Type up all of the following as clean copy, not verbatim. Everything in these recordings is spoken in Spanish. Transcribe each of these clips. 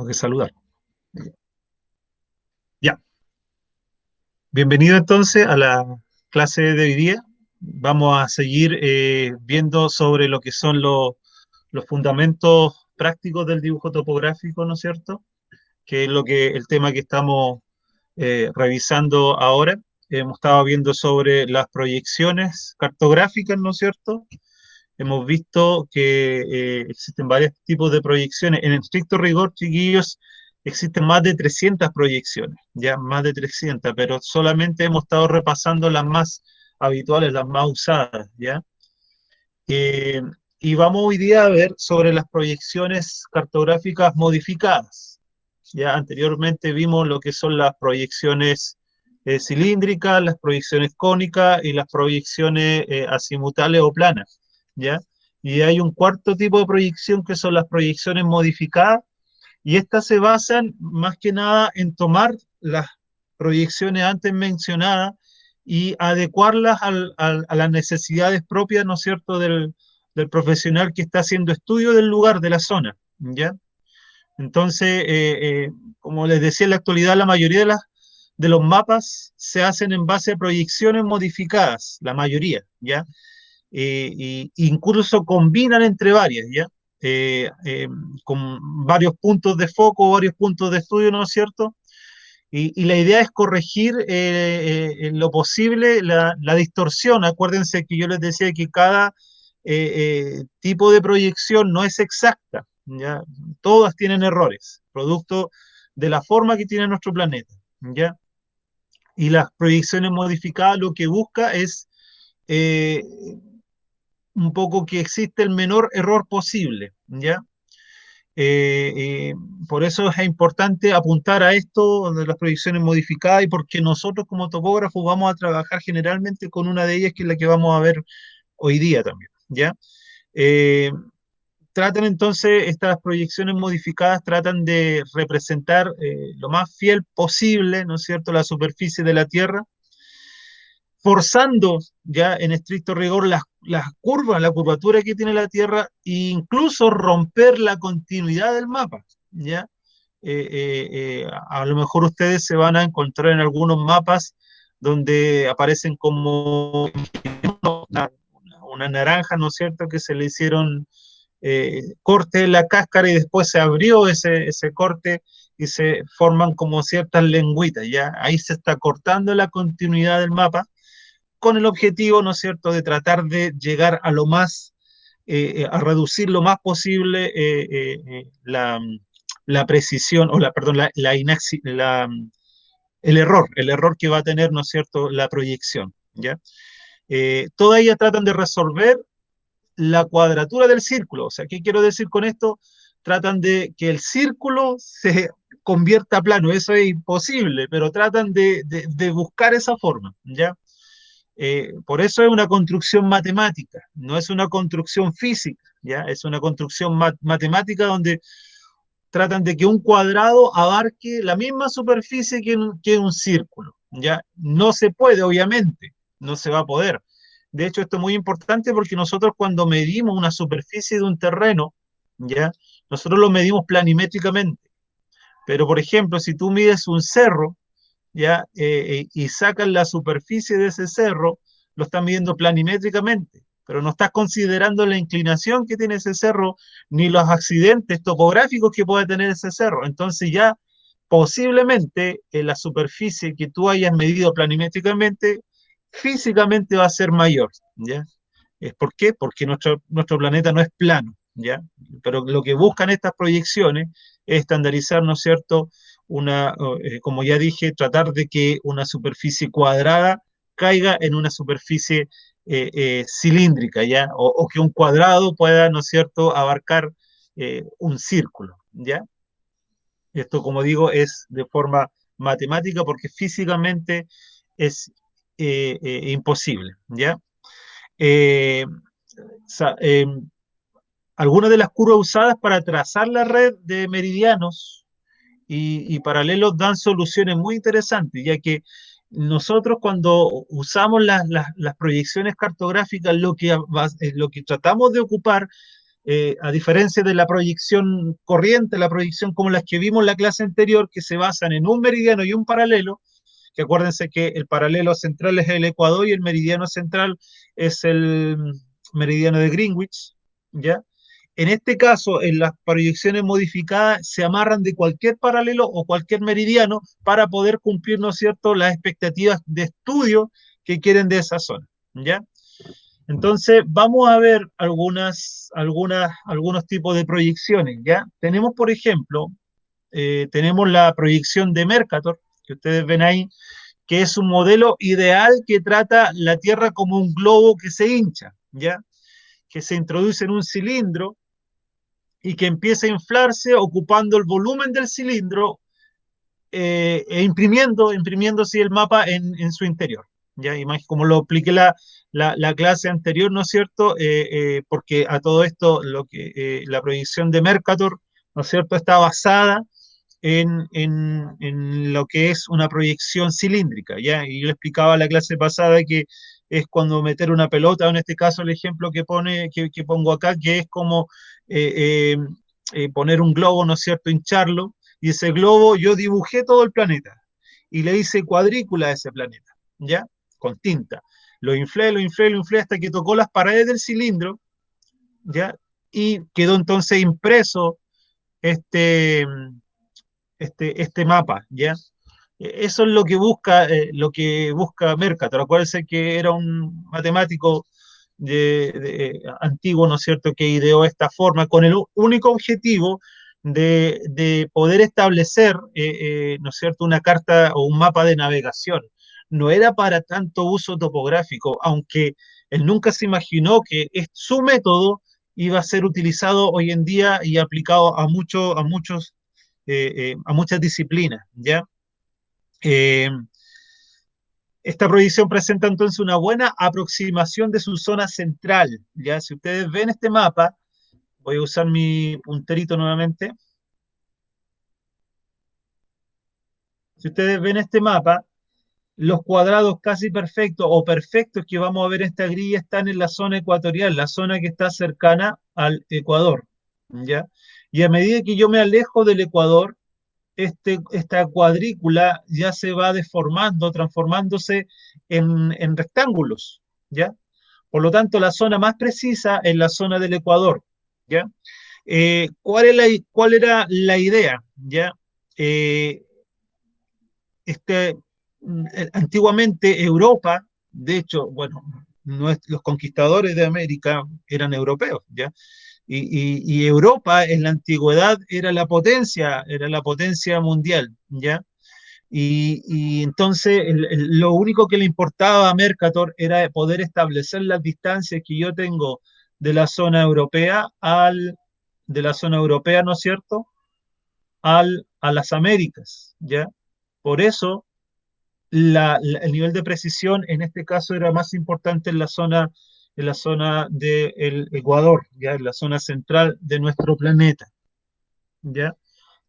Tengo que saludar. Ya. Bienvenido entonces a la clase de hoy día. Vamos a seguir viendo sobre lo que son los fundamentos prácticos del dibujo topográfico, ¿no es cierto? Que es el tema que estamos revisando ahora. Hemos estado viendo sobre las proyecciones cartográficas, ¿no es cierto? Hemos visto que existen varios tipos de proyecciones. En estricto rigor, chiquillos, existen más de 300 proyecciones, ya más de 300, pero solamente hemos estado repasando las más habituales, las más usadas, ¿ya? Eh, y vamos hoy día a ver sobre las proyecciones cartográficas modificadas. Ya anteriormente vimos lo que son las proyecciones cilíndricas, las proyecciones cónicas y las proyecciones azimutales o planas, ¿ya? Y hay un cuarto tipo de proyección que son las proyecciones modificadas, y estas se basan más que nada en tomar las proyecciones antes mencionadas y adecuarlas a las necesidades propias, ¿no es cierto?, del profesional que está haciendo estudio del lugar, de la zona, ¿ya? Entonces, como les decía, en la actualidad la mayoría de los mapas se hacen en base a proyecciones modificadas, la mayoría, ¿ya? Y incluso combinan entre varias, ¿ya? Eh, eh, con varios puntos de foco, varios puntos de estudio, ¿no es cierto? Y la idea es corregir en lo posible la distorsión. Acuérdense que yo les decía que cada tipo de proyección no es exacta, ¿ya? Todas tienen errores, producto de la forma que tiene nuestro planeta, ¿ya? Y las proyecciones modificadas lo que busca es eh, un poco que existe el menor error posible, ¿ya? Eh, eh, por eso es importante apuntar a esto de las proyecciones modificadas y porque nosotros como topógrafos vamos a trabajar generalmente con una de ellas que es la que vamos a ver hoy día también, ¿ya? Eh, Tratan entonces, estas proyecciones modificadas tratan de representar lo más fiel posible, ¿no es cierto?, la superficie de la Tierra, forzando ya en estricto rigor las curvas, la curvatura que tiene la Tierra, e incluso romper la continuidad del mapa, ¿ya? A lo mejor ustedes se van a encontrar en algunos mapas donde aparecen como una naranja, ¿no es cierto?, que se le hicieron corte de la cáscara y después se abrió ese corte y se forman como ciertas lengüitas, ¿ya? Ahí se está cortando la continuidad del mapa con el objetivo, ¿no es cierto?, de tratar de llegar a lo más, a reducir lo más posible la precisión, o perdón, el error que va a tener, ¿no es cierto?, la proyección, ¿ya? Todas ellas tratan de resolver la cuadratura del círculo. O sea, ¿qué quiero decir con esto? Tratan de que el círculo se convierta a plano. Eso es imposible, pero tratan de buscar esa forma, ¿ya? Por eso es una construcción matemática, no es una construcción física, ¿ya? Es una construcción matemática donde tratan de que un cuadrado abarque la misma superficie que un círculo, ¿ya? No se puede, obviamente, no se va a poder. De hecho, esto es muy importante porque nosotros cuando medimos una superficie de un terreno, ¿ya? Nosotros lo medimos planimétricamente. Pero, por ejemplo, si tú mides un cerro, ¿ya? Y sacas la superficie de ese cerro, lo estás midiendo planimétricamente, pero no estás considerando la inclinación que tiene ese cerro, ni los accidentes topográficos que puede tener ese cerro. Entonces ya posiblemente la superficie que tú hayas medido planimétricamente, físicamente va a ser mayor, ¿ya? ¿Por qué? Porque nuestro planeta no es plano, ¿ya? Pero lo que buscan estas proyecciones es estandarizar, ¿no es cierto?, como ya dije, tratar de que una superficie cuadrada caiga en una superficie cilíndrica, ¿ya? O que un cuadrado pueda, ¿no es cierto?, abarcar un círculo, ¿ya? Esto, como digo, es de forma matemática porque físicamente es imposible, ¿ya? Eh, sa- eh, Algunas de las curvas usadas para trazar la red de meridianos y paralelos dan soluciones muy interesantes, ya que nosotros cuando usamos las proyecciones cartográficas lo que tratamos de ocupar a diferencia de la proyección corriente, la proyección como las que vimos en la clase anterior, que se basan en un meridiano y un paralelo, que acuérdense que el paralelo central es el Ecuador y el meridiano central es el meridiano de Greenwich, ¿ya? En este caso, en las proyecciones modificadas se amarran de cualquier paralelo o cualquier meridiano para poder cumplir, ¿no es cierto?, las expectativas de estudio que quieren de esa zona, ¿ya? Entonces, vamos a ver algunos tipos de proyecciones, ¿ya? Tenemos, por ejemplo, tenemos la proyección de Mercator, que ustedes ven ahí, que es un modelo ideal que trata la Tierra como un globo que se hincha, ¿ya? Que se introduce en un cilindro y que empieza a inflarse ocupando el volumen del cilindro e imprimiendo sí, el mapa en su interior. ¿Ya? Como lo expliqué la clase anterior, ¿no es cierto? Porque a todo esto la proyección de Mercator, ¿no es cierto?, está basada en lo que es una proyección cilíndrica, ¿ya? Y yo explicaba la clase pasada que es cuando meter una pelota, o en este caso el ejemplo que pongo acá, que es como eh, poner un globo, ¿no es cierto?, hincharlo, y ese globo yo dibujé todo el planeta, y le hice cuadrícula a ese planeta, ¿ya? Con tinta. Lo inflé hasta que tocó las paredes del cilindro, ¿ya? Y quedó entonces impreso este, este mapa, ¿ya? Eso es lo que busca Mercator. Acuérdense que era un matemático antiguo, ¿no es cierto?, que ideó esta forma con el único objetivo de poder establecer, ¿no es cierto?, una carta o un mapa de navegación. No era para tanto uso topográfico, aunque él nunca se imaginó que su método iba a ser utilizado hoy en día y aplicado a muchas disciplinas, ¿ya? Eh, esta proyección presenta entonces una buena aproximación de su zona central, ¿ya? Si ustedes ven este mapa, voy a usar mi punterito nuevamente. Si ustedes ven este mapa, los cuadrados casi perfectos o perfectos que vamos a ver en esta grilla están en la zona ecuatorial, la zona que está cercana al Ecuador, ¿ya? Y a medida que yo me alejo del Ecuador, esta cuadrícula ya se va deformando, transformándose en rectángulos, ¿ya? Por lo tanto, la zona más precisa es la zona del Ecuador, ¿ya? ¿Cuál era la idea? ¿Ya? Eh, este, Antiguamente Europa, de hecho, bueno, los conquistadores de América eran europeos, ¿ya? Y Europa en la antigüedad era la potencia mundial, ¿ya? Y entonces lo único que le importaba a Mercator era poder establecer las distancias que yo tengo de la zona europea de la zona europea, ¿no es cierto?, a las Américas, ¿ya? Por eso el nivel de precisión en este caso era más importante en la zona del Ecuador, ¿ya? En la zona central de nuestro planeta, ¿ya?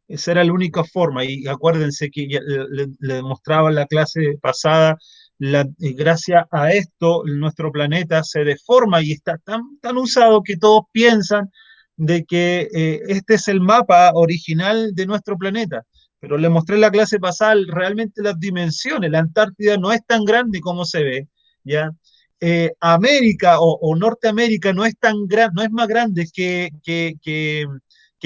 Esa era la única forma, y acuérdense que le demostraba en la clase pasada, gracias a esto nuestro planeta se deforma y está tan usado que todos piensan de que este es el mapa original de nuestro planeta. Pero le mostré en la clase pasada realmente las dimensiones. La Antártida no es tan grande como se ve, ¿ya? América o Norteamérica no es tan no es más grande que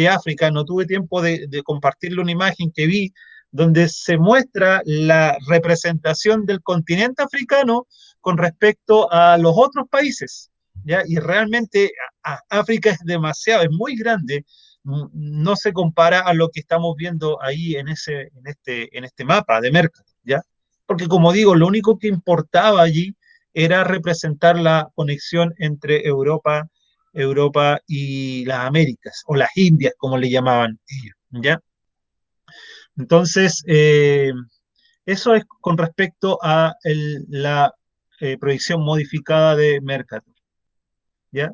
África. No tuve tiempo de compartirle una imagen que vi donde se muestra la representación del continente africano con respecto a los otros países, ¿ya? Y realmente África es demasiado, es muy grande, no se compara a lo que estamos viendo ahí en este mapa de Mercator, ¿ya? Porque como digo, lo único que importaba allí era representar la conexión entre Europa y las Américas, o las Indias, como le llamaban ellos, ¿ya? Entonces, eso es con respecto a la proyección modificada de Mercator, ¿ya?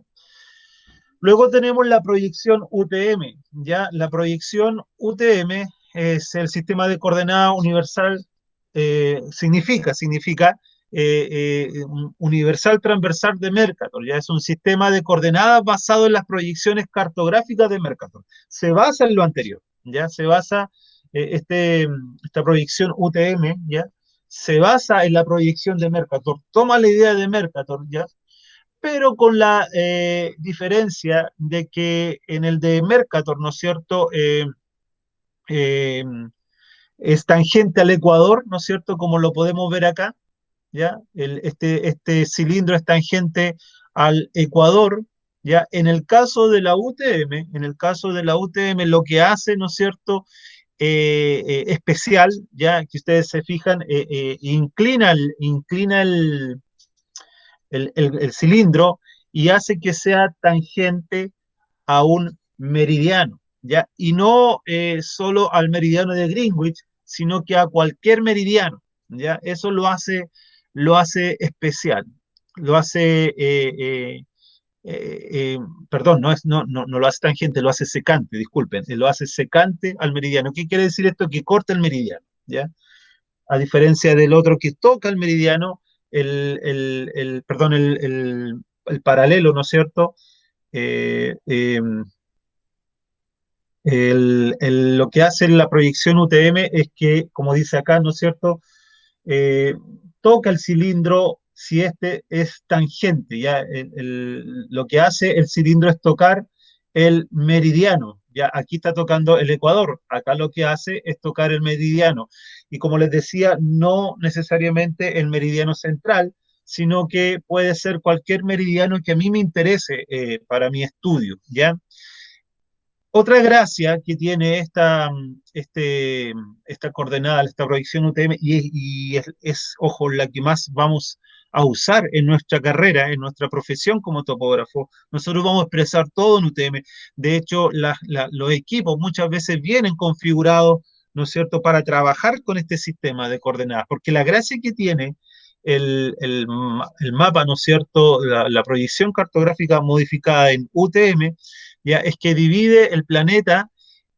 Luego tenemos la proyección UTM, ¿ya? La proyección UTM es el sistema de coordenadas universal, significa universal transversal de Mercator. Ya es un sistema de coordenadas basado en las proyecciones cartográficas de Mercator. Se basa en lo anterior, ya se basa esta proyección UTM, ya se basa en la proyección de Mercator. Toma la idea de Mercator, ya, pero con la diferencia de que en el de Mercator, ¿no es cierto? Eh, es tangente al ecuador, ¿no es cierto? Como lo podemos ver acá, ¿ya? Este cilindro es tangente al ecuador, ¿ya? En el caso de la UTM, en el caso de la UTM, lo que hace, ¿no es cierto? Especial, ya que ustedes se fijan, inclina el cilindro y hace que sea tangente a un meridiano, ¿ya? Y no solo al meridiano de Greenwich, sino que a cualquier meridiano, ¿ya? Eso lo hace especial, lo hace, perdón, no lo hace tangente, lo hace secante, disculpen, lo hace secante al meridiano. ¿Qué quiere decir esto? Que corta el meridiano, ¿ya? A diferencia del otro que toca el meridiano, perdón, el paralelo, ¿no es cierto? Eh, eh, lo que hace la proyección UTM es que, como dice acá, ¿no es cierto? Eh, Toca el cilindro si este es tangente, ¿ya? Lo que hace el cilindro es tocar el meridiano, ¿ya? Aquí está tocando el ecuador, acá lo que hace es tocar el meridiano. Y como les decía, no necesariamente el meridiano central, sino que puede ser cualquier meridiano que a mí me interese para mi estudio, ¿ya? Otra gracia que tiene esta coordenada, esta proyección UTM, ojo, la que más vamos a usar en nuestra carrera, en nuestra profesión como topógrafo. Nosotros vamos a expresar todo en UTM. De hecho, los equipos muchas veces vienen configurados, ¿no es cierto?, para trabajar con este sistema de coordenadas, porque la gracia que tiene el mapa, ¿no es cierto?, la proyección cartográfica modificada en UTM, ¿ya? Es que divide el planeta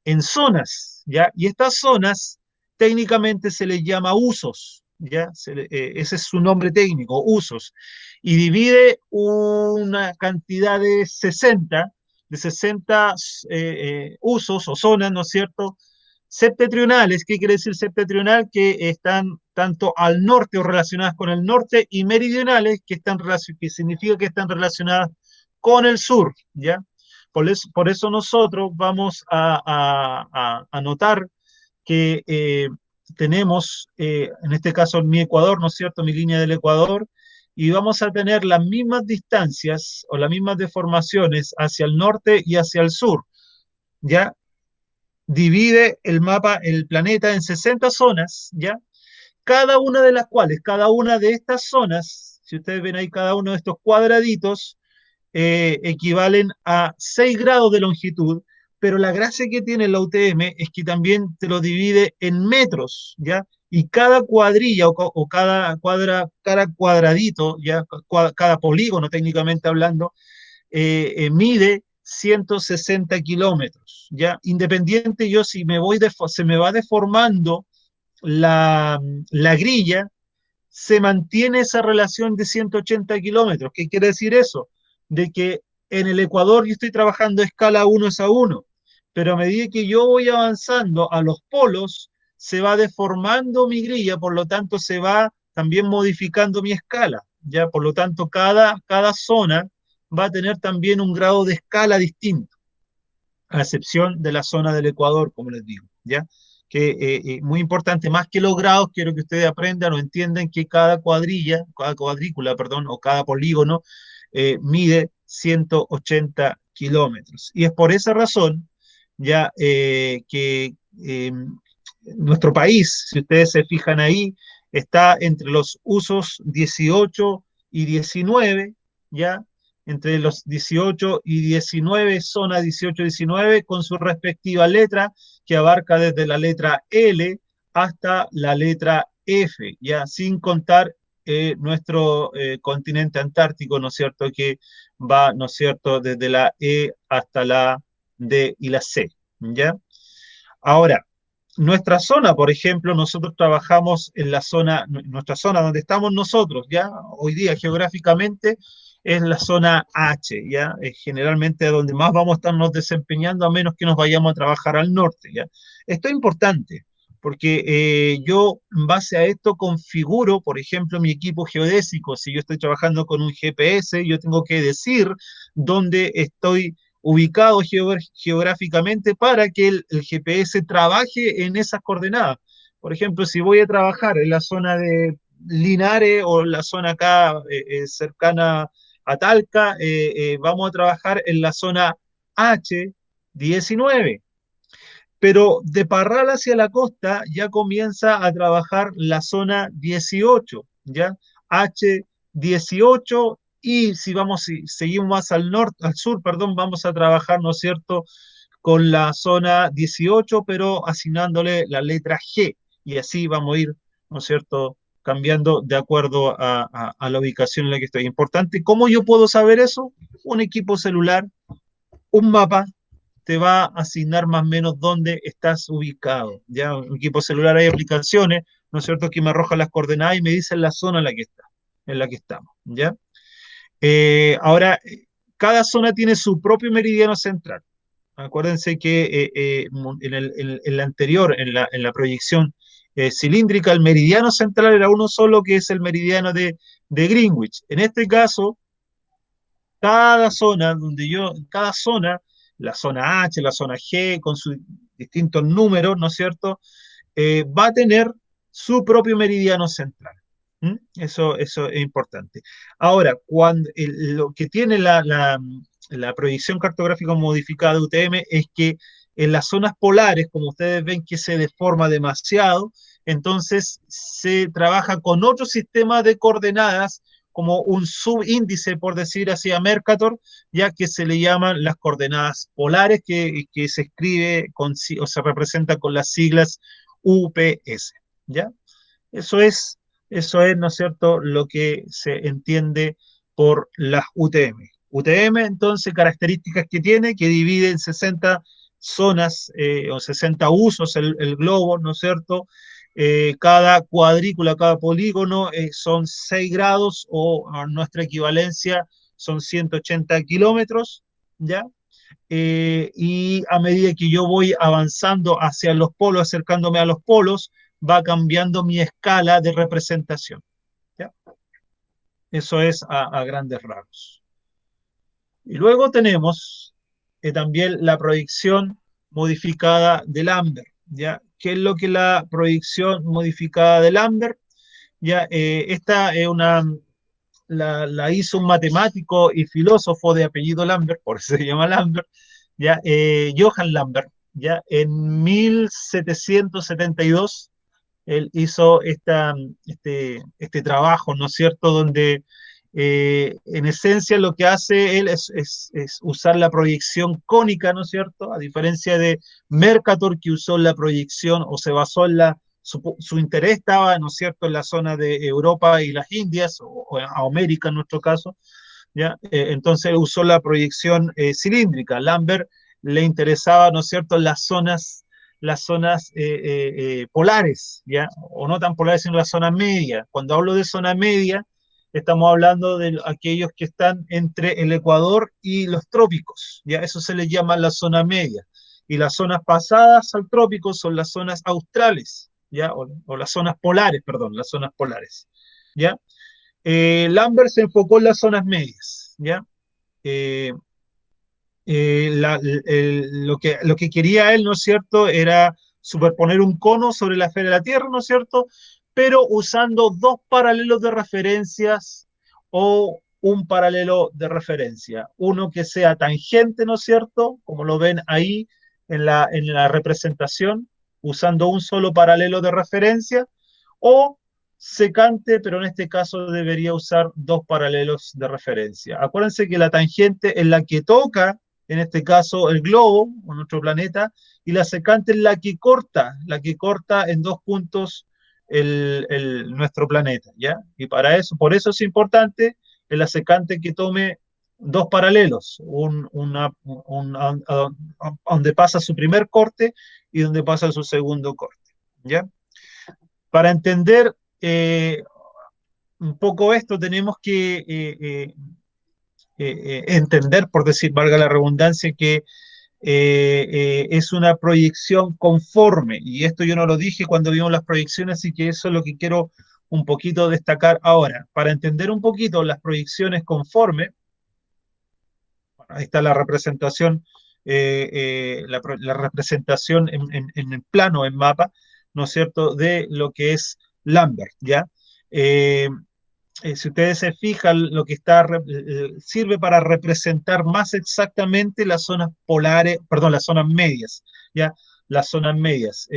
en zonas, ¿ya? Y estas zonas técnicamente se les llama usos, ¿ya? Ese es su nombre técnico, usos. Y divide una cantidad de 60 usos o zonas, ¿no es cierto? Septentrionales, ¿qué quiere decir septentrional? Que están tanto al norte o relacionadas con el norte, y meridionales, que significa que están relacionadas con el sur, ¿ya? Por eso nosotros vamos a notar que tenemos, en este caso, mi Ecuador, ¿no es cierto?, mi línea del Ecuador, y vamos a tener las mismas distancias o las mismas deformaciones hacia el norte y hacia el sur, ¿ya? Divide el mapa, el planeta, en 60 zonas, ¿ya? Cada una de las cuales, cada una de estas zonas, si ustedes ven ahí cada uno de estos cuadraditos, equivalen a 6 grados de longitud, pero la gracia que tiene la UTM es que también te lo divide en metros, ¿ya? Y cada cuadrilla o cada cuadradito, ¿ya? Cada polígono, técnicamente hablando, mide 160 kilómetros, ¿ya? Independiente yo si se me va deformando la grilla, se mantiene esa relación de 180 kilómetros. ¿Qué quiere decir eso? De que en el Ecuador yo estoy trabajando a escala 1:1, pero a medida que yo voy avanzando a los polos, se va deformando mi grilla, por lo tanto se va también modificando mi escala, ¿ya? Por lo tanto, cada zona va a tener también un grado de escala distinto, a excepción de la zona del Ecuador, como les digo, ¿ya? Que muy importante, más que los grados, quiero que ustedes aprendan o entiendan que cada cuadrícula, perdón, o cada polígono mide 180 kilómetros. Y es por esa razón, ya que nuestro país, si ustedes se fijan ahí, está entre los usos 18 y 19, ya, entre los 18 y 19, zona 18 y 19, con su respectiva letra, que abarca desde la letra L hasta la letra F, ya, sin contar nuestro continente antártico, ¿no es cierto?, que va, ¿no es cierto?, desde la E hasta la D y la C, ¿ya? Ahora, nuestra zona, por ejemplo, nosotros trabajamos en la zona, nuestra zona donde estamos nosotros, ¿ya? Hoy día geográficamente es la zona H, ¿ya? Es generalmente donde más vamos a estarnos desempeñando, a menos que nos vayamos a trabajar al norte, ¿ya? Esto es importante, porque yo en base a esto configuro, por ejemplo, mi equipo geodésico. Si yo estoy trabajando con un GPS, yo tengo que decir dónde estoy ubicado geográficamente para que el GPS trabaje en esas coordenadas. Por ejemplo, si voy a trabajar en la zona de Linares o la zona acá cercana a Talca, vamos a trabajar en la zona H19. Pero de Parral hacia la costa ya comienza a trabajar la zona 18, ¿ya? H18, y si vamos, si seguimos más al norte, al sur, perdón, vamos a trabajar, ¿no es cierto?, con la zona 18, pero asignándole la letra G, y así vamos a ir, ¿no es cierto?, cambiando de acuerdo a la ubicación en la que estoy. Importante, ¿cómo yo puedo saber eso? Un equipo celular, un mapa, te va a asignar más o menos dónde estás ubicado. Ya en un equipo celular hay aplicaciones, ¿no es cierto?, que me arrojan las coordenadas y me dicen la zona en la que está, en la que estamos, ¿ya? Ahora, cada zona tiene su propio meridiano central. Acuérdense que en la anterior, en la proyección cilíndrica, el meridiano central era uno solo, que es el meridiano de Greenwich. En este caso, cada zona donde yo, cada zona, la zona H, la zona G, con sus distintos números, ¿no es cierto?, va a tener su propio meridiano central. ¿Mm? Eso es importante. Ahora, lo que tiene la proyección cartográfica modificada de UTM es que en las zonas polares, como ustedes ven que se deforma demasiado, entonces se trabaja con otro sistema de coordenadas, como un subíndice, por decir así, a Mercator, ya que se le llaman las coordenadas polares, que se escribe o se representa con las siglas UPS, ¿ya? Eso es, ¿no es cierto?, lo que se entiende por las UTM. UTM, entonces, características que tiene, que divide en 60 zonas o 60 usos el globo, ¿no es cierto? Cada cuadrícula, cada polígono son 6 grados, o nuestra equivalencia son 180 kilómetros, ¿ya? Y a medida que yo voy avanzando hacia los polos, acercándome a los polos, va cambiando mi escala de representación, ¿ya? Eso es a grandes rasgos. Y luego tenemos también la proyección modificada de Lambert, ¿ya? ¿Qué es lo que la proyección modificada de Lambert? Ya, esta es la hizo un matemático y filósofo de apellido Lambert, por eso se llama Lambert, ya, Johann Lambert, ya, en 1772, él hizo este trabajo, ¿no es cierto?, donde en esencia lo que hace él es usar la proyección cónica, ¿no es cierto?, a diferencia de Mercator, que usó la proyección o se basó en su interés estaba, ¿no es cierto?, en la zona de Europa y las Indias, o América en nuestro caso, ¿ya? Entonces usó la proyección cilíndrica. Lambert le interesaba, ¿no es cierto?, las zonas polares, ¿ya? O no tan polares, sino las zonas medias. Cuando hablo de zona media, estamos hablando de aquellos que están entre el Ecuador y los trópicos, ¿ya? Eso se les llama la zona media. Y las zonas pasadas al trópico son las zonas australes, ¿ya? O las zonas polares, perdón, las zonas polares, ¿ya? Lambert se enfocó en las zonas medias, ¿ya? Eh, lo que quería él, ¿no es cierto?, era superponer un cono sobre la esfera de la Tierra, ¿no es cierto?, pero usando dos paralelos de referencias o un paralelo de referencia. Uno que sea tangente, ¿no es cierto?, como lo ven ahí en la representación, usando un solo paralelo de referencia, o secante, pero en este caso debería usar dos paralelos de referencia. Acuérdense que la tangente es la que toca, en este caso, el globo o nuestro planeta, y la secante es la que corta en dos puntos nuestro planeta, ¿ya? Y para eso, por eso es importante la secante que tome dos paralelos, donde pasa su primer corte y donde pasa su segundo corte, ¿ya? Para entender un poco esto, tenemos que entender, por decir, valga la redundancia, que es una proyección conforme, y esto yo no lo dije cuando vimos las proyecciones, así que eso es lo que quiero un poquito destacar ahora. Para entender un poquito las proyecciones conforme, ahí está la representación, la representación en el plano, en mapa, ¿no es cierto?, de lo que es Lambert, ¿ya? Eh, si ustedes se fijan, lo que está sirve para representar más exactamente las zonas polares, perdón, las zonas medias, ¿ya? Las zonas medias.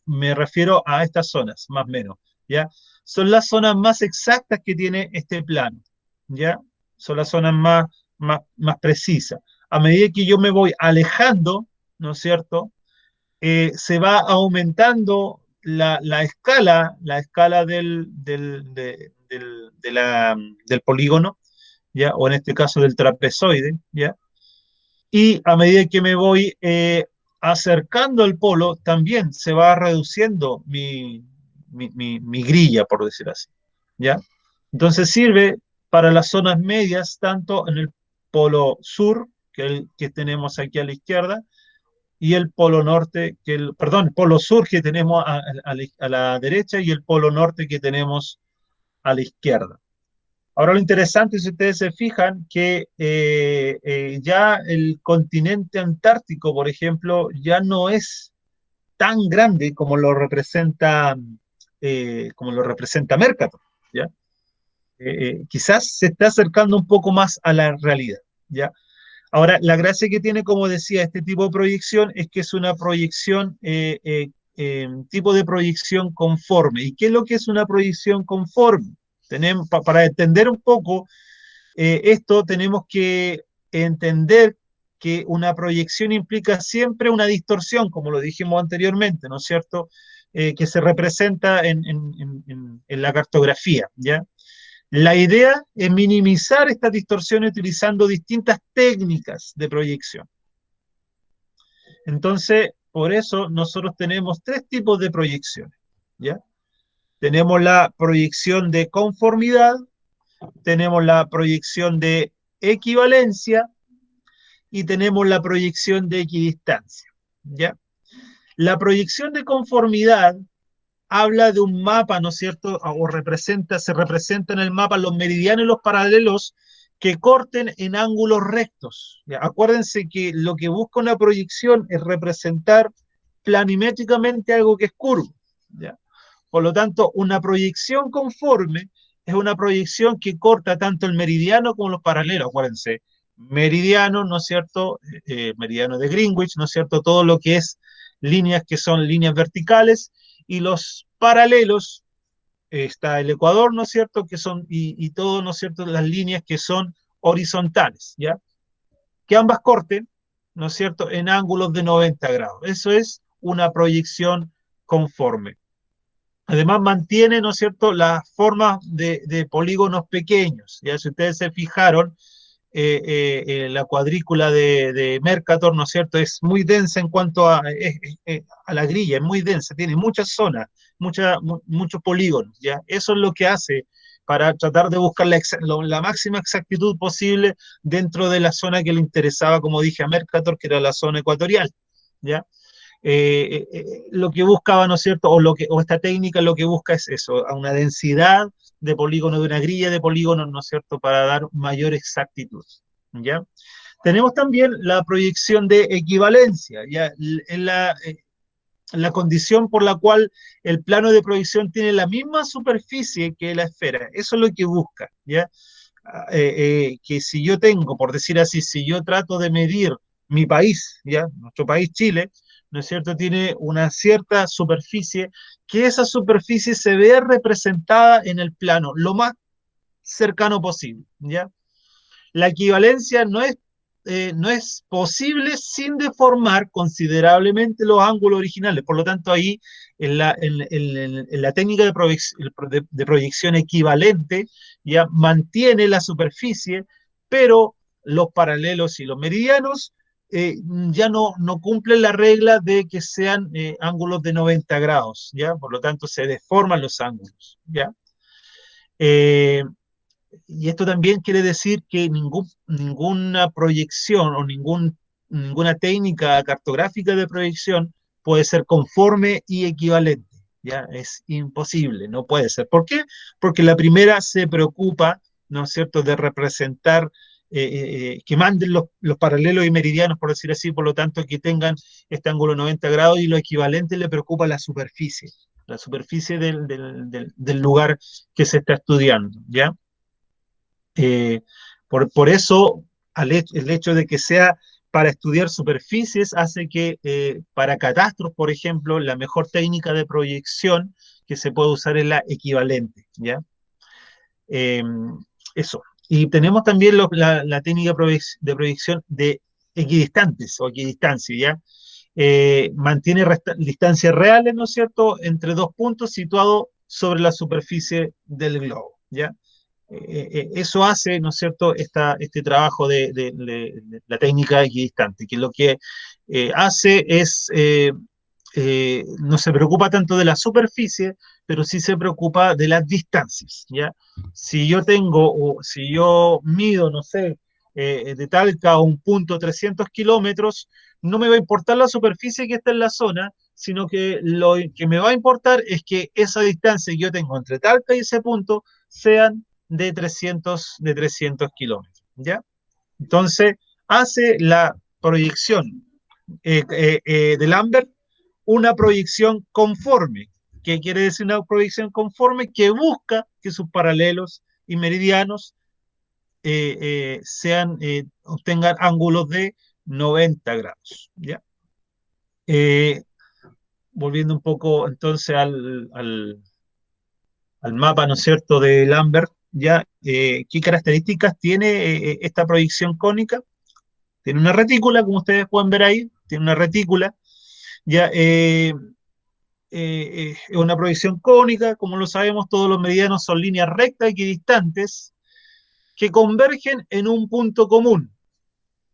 Me refiero a estas zonas, más o menos, ¿ya? Son las zonas más exactas que tiene este plano, ¿ya? Son las zonas más precisas. A medida que yo me voy alejando, ¿no es cierto?, se va aumentando la escala del polígono, ¿ya? O en este caso del trapezoide, ¿ya? Y a medida que me voy acercando al polo, también se va reduciendo mi grilla, por decir así, ¿ya? Entonces sirve para las zonas medias, tanto en el polo sur, que el que tenemos aquí a la izquierda, y el polo norte, perdón, el polo sur que tenemos a la derecha y el polo norte que tenemos a la izquierda. Ahora lo interesante, si ustedes se fijan, que ya el continente antártico, por ejemplo, ya no es tan grande como lo representa Mercator, ¿ya? Quizás se está acercando un poco más a la realidad, ¿ya? Ahora, la gracia que tiene, como decía, este tipo de proyección es que es una proyección, tipo de proyección conforme. ¿Y qué es lo que es una proyección conforme? Para entender un poco esto, tenemos que entender que una proyección implica siempre una distorsión, como lo dijimos anteriormente, ¿no es cierto? Que se representa en la cartografía, ¿ya? La idea es minimizar estas distorsiones utilizando distintas técnicas de proyección. Entonces, por eso nosotros tenemos tres tipos de proyecciones, ¿ya? Tenemos la proyección de conformidad, tenemos la proyección de equivalencia y tenemos la proyección de equidistancia, ¿ya? La proyección de conformidad habla de un mapa, ¿no es cierto? Se representa en el mapa los meridianos y los paralelos que corten en ángulos rectos. ¿Ya? Acuérdense que lo que busca una proyección es representar planimétricamente algo que es curvo, ¿ya? Por lo tanto, una proyección conforme es una proyección que corta tanto el meridiano como los paralelos, acuérdense. Meridiano, ¿no es cierto? Meridiano de Greenwich, ¿no es cierto? Todo lo que es líneas que son líneas verticales, y los paralelos, está el ecuador, ¿no es cierto?, que son, y todo, ¿no es cierto?, las líneas que son horizontales, ¿ya? Que ambas corten, ¿no es cierto?, en ángulos de 90 grados. Eso es una proyección conforme. Además mantiene, ¿no es cierto?, las formas de polígonos pequeños, ¿ya? Si ustedes se fijaron, la cuadrícula de Mercator, ¿no es cierto?, es muy densa en cuanto a la grilla, es muy densa, tiene muchas zonas, muchos polígonos, ¿ya? Eso es lo que hace para tratar de buscar la máxima exactitud posible dentro de la zona que le interesaba, como dije, a Mercator, que era la zona ecuatorial, ¿ya? Lo que buscaba, ¿no es cierto?, o esta técnica lo que busca es eso, a una densidad de polígonos, de una grilla de polígonos, ¿no es cierto?, para dar mayor exactitud, ¿ya? Tenemos también la proyección de equivalencia, ¿ya? La condición por la cual el plano de proyección tiene la misma superficie que la esfera, eso es lo que busca, ¿ya? Que si yo tengo, por decir así, si yo trato de medir mi país, ¿ya? Nuestro país, Chile, ¿no es cierto?, tiene una cierta superficie, que esa superficie se vea representada en el plano lo más cercano posible, ¿ya? La equivalencia no es posible sin deformar considerablemente los ángulos originales. Por lo tanto, ahí en la técnica de proyección equivalente ya mantiene la superficie, pero los paralelos y los meridianos ya no cumplen la regla de que sean ángulos de 90 grados, ¿ya? Por lo tanto, se deforman los ángulos, ¿ya? Eh, y esto también quiere decir que ninguna proyección o ninguna técnica cartográfica de proyección puede ser conforme y equivalente. ¿Ya? Es imposible, no puede ser. ¿Por qué? Porque la primera se preocupa, ¿no es cierto?, de representar, que manden los paralelos y meridianos, por decir así, por lo tanto, que tengan este ángulo 90 grados, y lo equivalente le preocupa la superficie del lugar que se está estudiando, ¿ya? Eh, por eso, el hecho de que sea para estudiar superficies hace que para catastros, por ejemplo, la mejor técnica de proyección que se puede usar es la equivalente, ¿ya? Eh, Eso. Y tenemos también la técnica de proyección de equidistantes o equidistancia, ¿ya? Mantiene distancias reales, ¿no es cierto?, entre dos puntos situados sobre la superficie del globo, ¿ya? Eso hace, ¿no es cierto?, este trabajo de la técnica equidistante, que lo que hace es, no se preocupa tanto de la superficie, pero sí se preocupa de las distancias, ¿ya? Si yo tengo, o si yo mido, no sé, de Talca a un punto 300 kilómetros, no me va a importar la superficie que está en la zona, sino que lo que me va a importar es que esa distancia que yo tengo entre Talca y ese punto sean de 300 kilómetros, ¿ya? Entonces, hace la proyección de Lambert una proyección conforme. ¿Qué quiere decir una proyección conforme? Que busca que sus paralelos y meridianos obtengan ángulos de 90 grados, ¿ya? Eh, Volviendo un poco entonces al mapa, ¿no es cierto?, de Lambert, ¿ya? ¿Qué características tiene esta proyección cónica? Tiene una retícula, como ustedes pueden ver ahí, tiene una retícula, ¿ya? Es una proyección cónica, como lo sabemos, todos los meridianos son líneas rectas equidistantes que convergen en un punto común,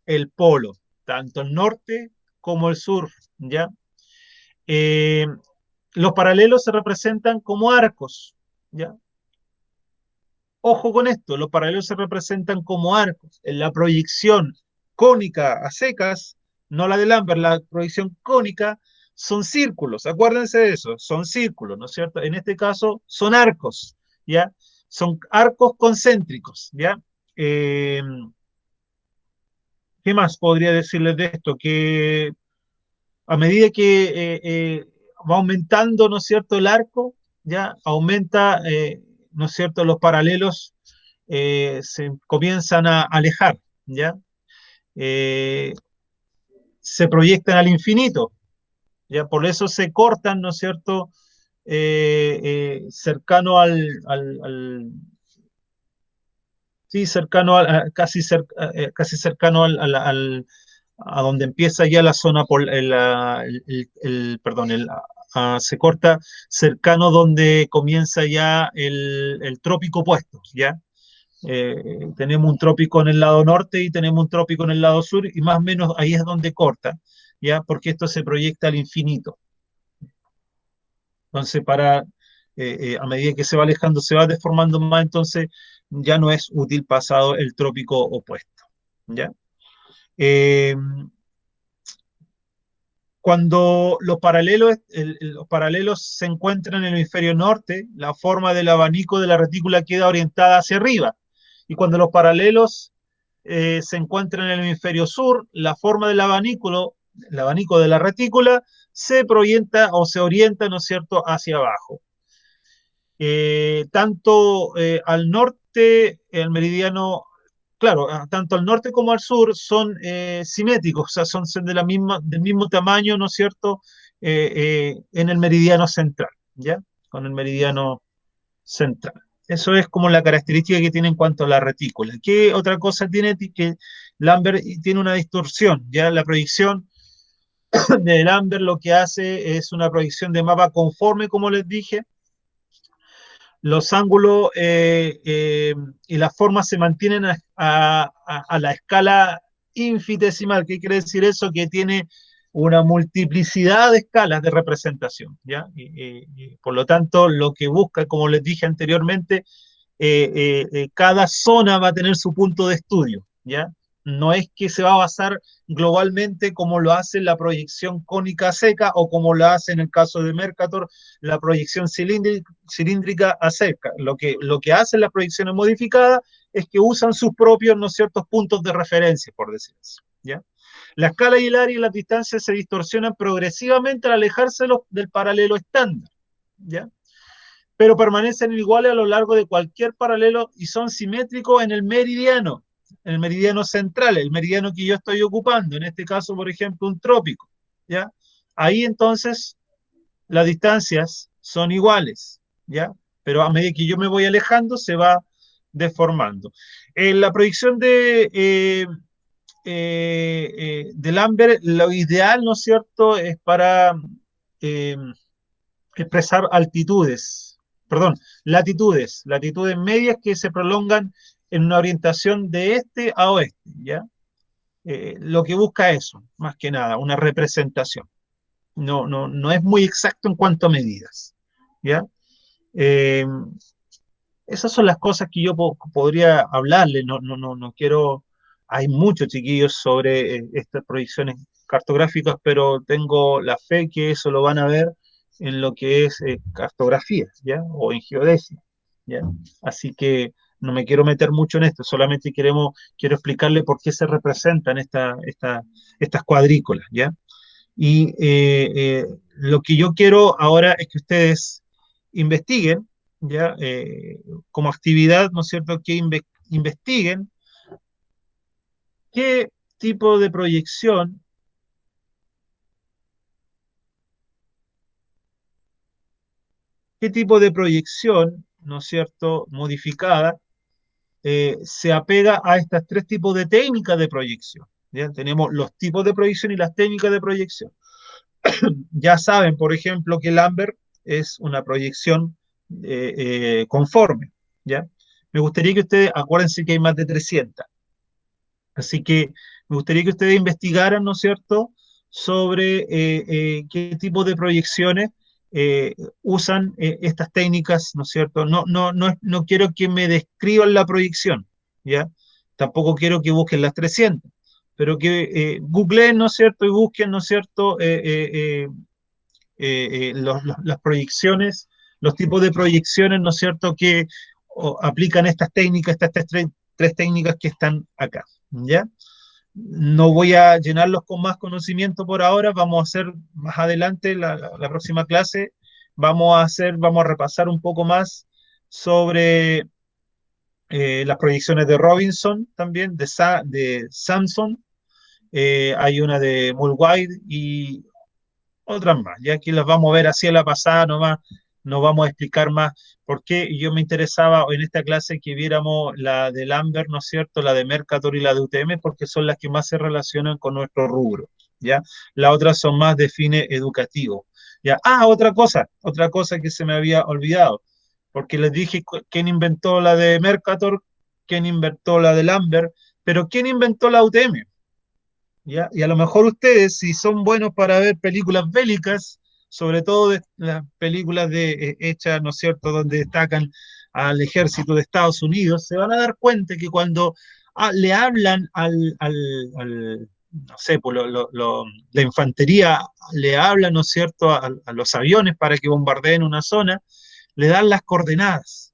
el polo, tanto el norte como el sur, ¿ya? Eh, los paralelos se representan como arcos, ¿ya? Ojo con esto, los paralelos se representan como arcos. En la proyección cónica a secas, no la de Lambert, la proyección cónica son círculos, acuérdense de eso, son círculos, ¿no es cierto? En este caso son arcos, ¿ya? Son arcos concéntricos, ¿ya? Eh, ¿Qué más podría decirles de esto? Que a medida que va aumentando, ¿no es cierto?, el arco, ya aumenta, ¿no es cierto?, los paralelos se comienzan a alejar, ¿ya? Eh, Se proyectan al infinito, ¿ya? Por eso se cortan, ¿no es cierto?, cercano sí, cercano casi cercano a donde empieza ya la zona, perdón, se corta cercano donde comienza ya el trópico opuesto, ¿ya? Tenemos un trópico en el lado norte y tenemos un trópico en el lado sur, y más o menos ahí es donde corta, ¿ya? Porque esto se proyecta al infinito. Entonces, a medida que se va alejando, se va deformando más, entonces ya no es útil pasado el trópico opuesto, ¿ya? Eh, Cuando los paralelos se encuentran en el hemisferio norte, la forma del abanico de la retícula queda orientada hacia arriba. Y cuando los paralelos se encuentran en el hemisferio sur, la forma del el abanico de la retícula, se proyecta o se orienta, ¿no es cierto?, hacia abajo. Tanto al norte, el meridiano, claro, tanto al norte como al sur son simétricos, o sea, son del mismo tamaño, ¿no es cierto?, en el meridiano central, ¿ya? Con el meridiano central. Eso es como la característica que tiene en cuanto a la retícula. ¿Qué otra cosa tiene? Que Lambert tiene una distorsión, ¿ya? La proyección de Lambert lo que hace es una proyección de mapa conforme, como les dije. los ángulos y las formas se mantienen a la escala infinitesimal. ¿Qué quiere decir eso? Que tiene una multiplicidad de escalas de representación, ¿ya? Y por lo tanto, lo que busca, como les dije anteriormente, cada zona va a tener su punto de estudio, ¿ya? No es que se va a basar globalmente como lo hace la proyección cónica seca o como lo hace en el caso de Mercator la proyección cilíndrica a seca. Lo que hacen las proyecciones modificadas es que usan sus propios, ¿no ciertos?, puntos de referencia, por decir así, ¿ya? La escala y el área y las distancias se distorsionan progresivamente al alejarse del paralelo estándar, ¿ya? Pero permanecen iguales a lo largo de cualquier paralelo y son simétricos en el meridiano central, el meridiano que yo estoy ocupando, en este caso, por ejemplo, un trópico, ¿ya? Ahí entonces las distancias son iguales, ¿ya? Pero a medida que yo me voy alejando, se va deformando. La proyección de Lambert, lo ideal, ¿no es cierto?, es para eh, expresar altitudes, perdón, latitudes medias que se prolongan en una orientación de este a oeste, ¿ya? Lo que busca eso, más que nada, una representación. No es muy exacto en cuanto a medidas, ¿ya? Eh, Esas son las cosas que yo podría hablarle, no quiero, hay muchos chiquillos sobre estas proyecciones cartográficas, pero tengo la fe que eso lo van a ver en lo que es cartografía, ¿ya? O en geodesia, ¿ya? Así que no me quiero meter mucho en esto, solamente quiero explicarle por qué se representan estas cuadrículas, ¿ya? Y lo que yo quiero ahora es que ustedes investiguen, ¿ya? Como actividad, ¿no es cierto?, que investiguen qué tipo de proyección, qué tipo de proyección, ¿no es cierto?, modificada, se apega a estos tres tipos de técnicas de proyección, ¿ya? Tenemos los tipos de proyección y las técnicas de proyección. Ya saben, por ejemplo, que Lambert es una proyección conforme, ¿ya? Me gustaría que ustedes, acuérdense que hay más de 300, así que me gustaría que ustedes investigaran, ¿no es cierto?, sobre qué tipo de proyecciones eh, usan estas técnicas, ¿no es cierto? No quiero que me describan la proyección, ¿ya? Tampoco quiero que busquen las 300, pero que googleen, ¿no es cierto?, y busquen, ¿no es cierto?, las proyecciones, los tipos de proyecciones, ¿no es cierto?, que aplican estas técnicas, estas tres técnicas que están acá, ¿ya? No voy a llenarlos con más conocimiento por ahora, vamos a hacer más adelante, la próxima clase, vamos a repasar un poco más sobre las proyecciones de Robinson también, de Samson, hay una de Mulwide y otras más, ya que las vamos a ver así a la pasada nomás, no vamos a explicar más por qué. Yo me interesaba en esta clase que viéramos la de Lambert, ¿no es cierto?, la de Mercator y la de UTM, porque son las que más se relacionan con nuestro rubro, ¿ya? Las otras son más de fines educativos, ¿ya? Ah, otra cosa que se me había olvidado, porque les dije quién inventó la de Mercator, quién inventó la de Lambert, pero quién inventó la UTM. ¿Ya? Y a lo mejor ustedes, si son buenos para ver películas bélicas, sobre todo de las películas hechas, ¿no es cierto?, donde destacan al ejército de Estados Unidos, se van a dar cuenta que cuando le hablan no sé, pues la infantería le habla, ¿no es cierto?, a los aviones para que bombardeen una zona, le dan las coordenadas.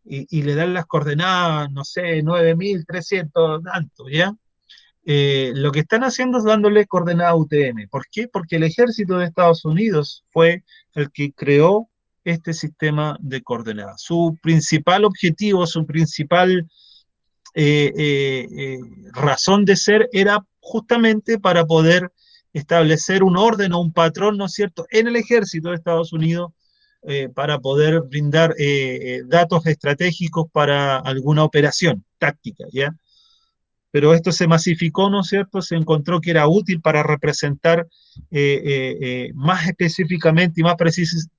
Y le dan las coordenadas, no sé, 9.300 tanto, ¿ya? Lo que están haciendo es dándole coordenada a UTM. ¿Por qué? Porque el ejército de Estados Unidos fue el que creó este sistema de coordenadas. Su principal objetivo, su principal eh, eh, eh, razón de ser era justamente para poder establecer un orden o un patrón, ¿no es cierto?, en el ejército de Estados Unidos para poder brindar datos estratégicos para alguna operación táctica, ¿ya? pero esto se masificó, ¿no es cierto? Se encontró que era útil para representar más específicamente y más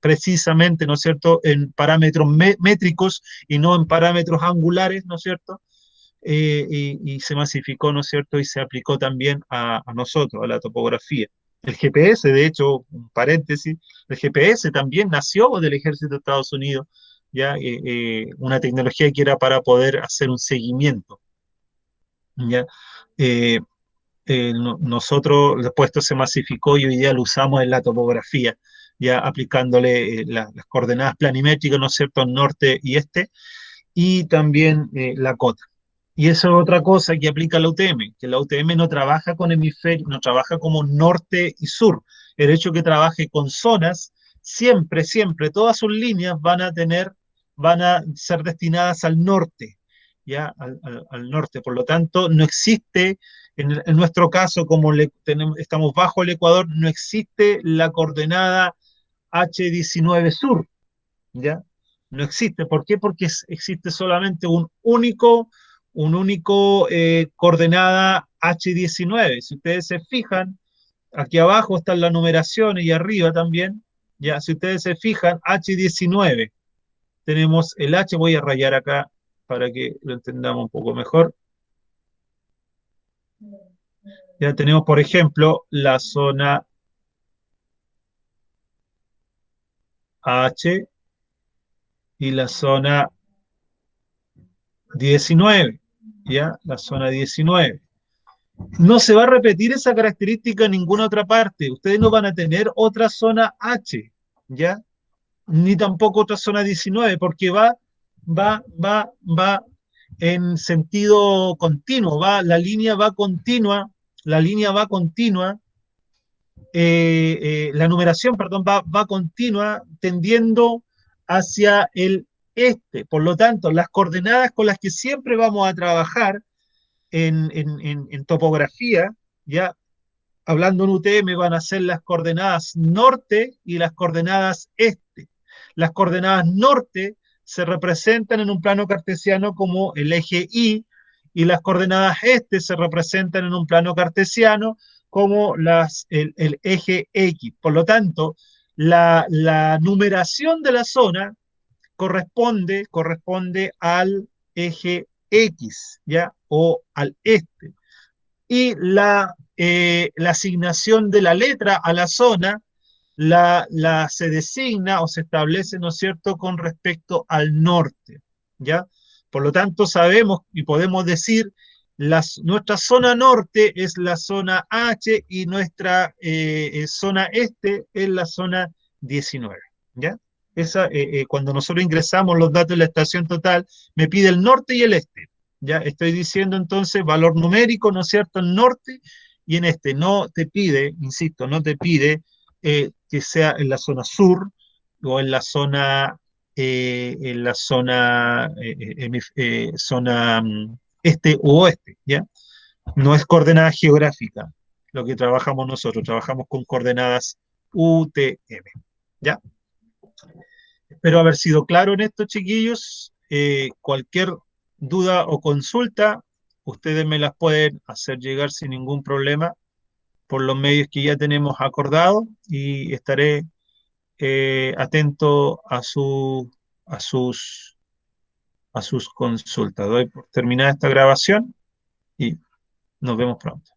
precisamente, ¿no es cierto?, en parámetros métricos y no en parámetros angulares, ¿no es cierto? Y se masificó, ¿no es cierto? Y se aplicó también a nosotros, a la topografía. El GPS, de hecho, un paréntesis, el GPS también nació del ejército de Estados Unidos, ya una tecnología que era para poder hacer un seguimiento, ya. Eh, Nosotros, después esto se masificó y hoy día lo usamos en la topografía, ya aplicándole las coordenadas planimétricas, ¿no es cierto?, norte y este, y también la cota. Y eso es otra cosa que aplica la UTM, que la UTM no trabaja con hemisferio, no trabaja como norte y sur. El hecho que trabaje con zonas, siempre, siempre, todas sus líneas van a ser destinadas al norte, ¿ya? Al norte. Por lo tanto, no existe, en nuestro caso, como estamos bajo el Ecuador, no existe la coordenada H19 sur, ¿ya? No existe. ¿Por qué? Porque existe solamente un único coordenada H19. Si ustedes se fijan, aquí abajo está la numeración y arriba también, ya, si ustedes se fijan, H19, tenemos el H, voy a rayar acá para que lo entendamos un poco mejor. Ya tenemos, por ejemplo, la zona H y la zona 19, ¿ya? La zona 19. No se va a repetir esa característica en ninguna otra parte. Ustedes no van a tener otra zona H, ¿ya? Ni tampoco otra zona 19, porque va en sentido continuo, la línea va continua, la numeración, perdón, va continua tendiendo hacia el este. Por lo tanto, las coordenadas con las que siempre vamos a trabajar en topografía, ya hablando en UTM, van a ser las coordenadas norte y las coordenadas este. Las coordenadas norte se representan en un plano cartesiano como el eje y las coordenadas este se representan en un plano cartesiano como el eje X. Por lo tanto, la numeración de la zona corresponde al eje X, ¿ya? O al este. Y la asignación de la letra a la zona se designa o se establece, ¿no es cierto?, con respecto al norte, ¿ya? Por lo tanto, sabemos y podemos decir, nuestra zona norte es la zona H y nuestra zona este es la zona 19, ¿ya? Cuando nosotros ingresamos los datos de la estación total, me pide el norte y el este. Ya estoy diciendo entonces valor numérico, ¿no es cierto?, en norte, y en este no te pide, insisto, no te pide que sea en la zona sur o en la zona este u oeste, ¿ya? No es coordenada geográfica lo que trabajamos nosotros, trabajamos con coordenadas UTM, ¿ya? Espero haber sido claro en esto, chiquillos. Cualquier duda o consulta, ustedes me las pueden hacer llegar sin ningún problema por los medios que ya tenemos acordados y estaré atento a sus, a sus consultas. Doy por terminada esta grabación y nos vemos pronto.